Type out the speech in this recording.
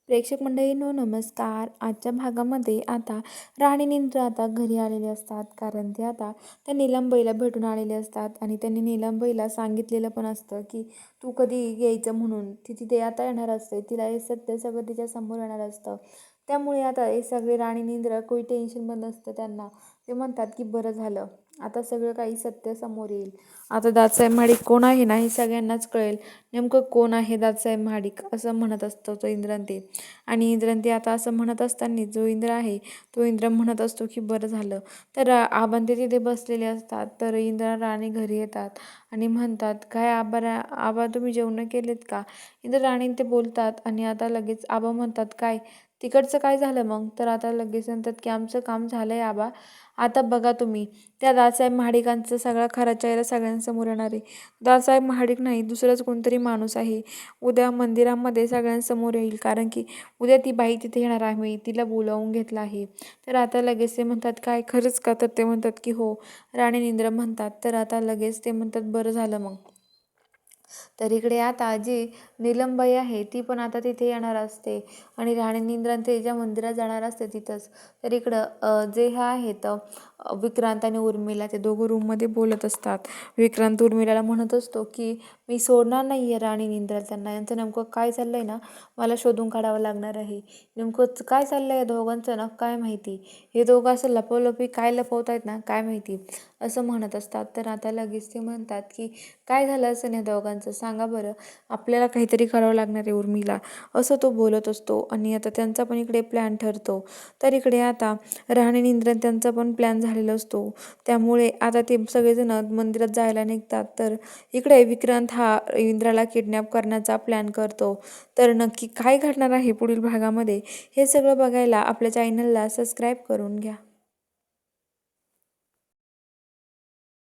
प्रेक्षक मंडळींनो नमस्कार. आजच्या भागामध्ये आता राणी इंद्र आता घरी आलेले असतात, कारण ते आता त्या नीलमबाईला भेटून आलेले असतात आणि त्यांनी नीलमबाईला सांगितलेलं पण असतं की तू कधी यायचं म्हणून. ती तिथे आता येणार असते, तिला हे सत्य सगळं तिच्या समोर येणार असतं. त्यामुळे आता हे सगळे राणी इंद्र काही टेन्शन पण नसतं त्यांना. ते म्हणतात की बरं झालं, आता सगळं काही सत्य समोर येईल. आता दादासाहेब महाडिक कोण आहे ना हे सगळ्यांनाच कळेल. नेमकं कोण आहे दादासाहेब महाडिक असं म्हणत असतो तो इंद्रांती. आणि इंद्रांती आता असं म्हणत असताना जो इंद्र आहे तो इंद्र म्हणत असतो की बरं झालं. तर आबां ते तिथे बसलेले असतात. तर इंद्र राणी घरी येतात आणि म्हणतात काय आबा तुम्ही जेवण केलेत का. इंद्र राणी ते बोलतात आणि आता लगेच आबा म्हणतात काय तिकडचं काय झालं मग. तर आता लगेच म्हणतात की आमचं काम झालंय आबा. आता बघा तुम्ही त्या दादासाहेब महाडिकांचा सगळा खरा चेहरा सगळ्यांसमोर येणार आहे. दादासाहेब महाडिक नाही, दुसरंच कोणतरी माणूस आहे. उद्या मंदिरामध्ये सगळ्यांसमोर येईल, कारण की उद्या ती बाई तिथे येणार आहे, तिला बोलावून घेतलं आहे. तर आता लगेच ते म्हणतात काय खरंच का. तर ते म्हणतात की हो. राणी इंद्र म्हणतात. तर आता लगेच ते म्हणतात बरं झालं मग. तर इकडे आता जी नीलमबाई आहे ती पण आता तिथे येणार असते आणि राणी इंद्रांती ज्या मंदिरात जाणार असते तिथंच. तर इकडं जे हे आहेत विक्रांत आणि उर्मिला ते दोघं रूममध्ये बोलत असतात. विक्रांत उर्मिलाला म्हणत असतो की मी सोडणार नाही आहे राणी इंद्र त्यांना. यांचं नेमकं काय चाललं आहे ना मला शोधून काढावं लागणार आहे. नेमकं काय चाललं आहे दोघांचं ना काय माहिती. हे दोघं असं लपवलपी काय लपवत आहेत ना काय माहिती असं म्हणत असतात. तर आता लगेच ते म्हणतात की काय झालं असं नाही दोघांचं सांगा बरं, आपल्याला काहीतरी करावं लागणार आहे उर्मिला असं तो बोलत असतो. आणि आता त्यांचा पण इकडे प्लॅन ठरतो. तर इकडे आता राणी इंद्र त्यांचा पण प्लॅन झालेला असतो. त्यामुळे आता ते सगळेजण मंदिरात जायला निघतात. तर इकडे विक्रांत हा इंद्राला किडनॅप करण्याचा प्लॅन करतो. तर नक्की काय घडणार आहे पुढील भागामध्ये हे सगळं बघायला आपल्या चॅनलला सबस्क्राईब करून घ्या.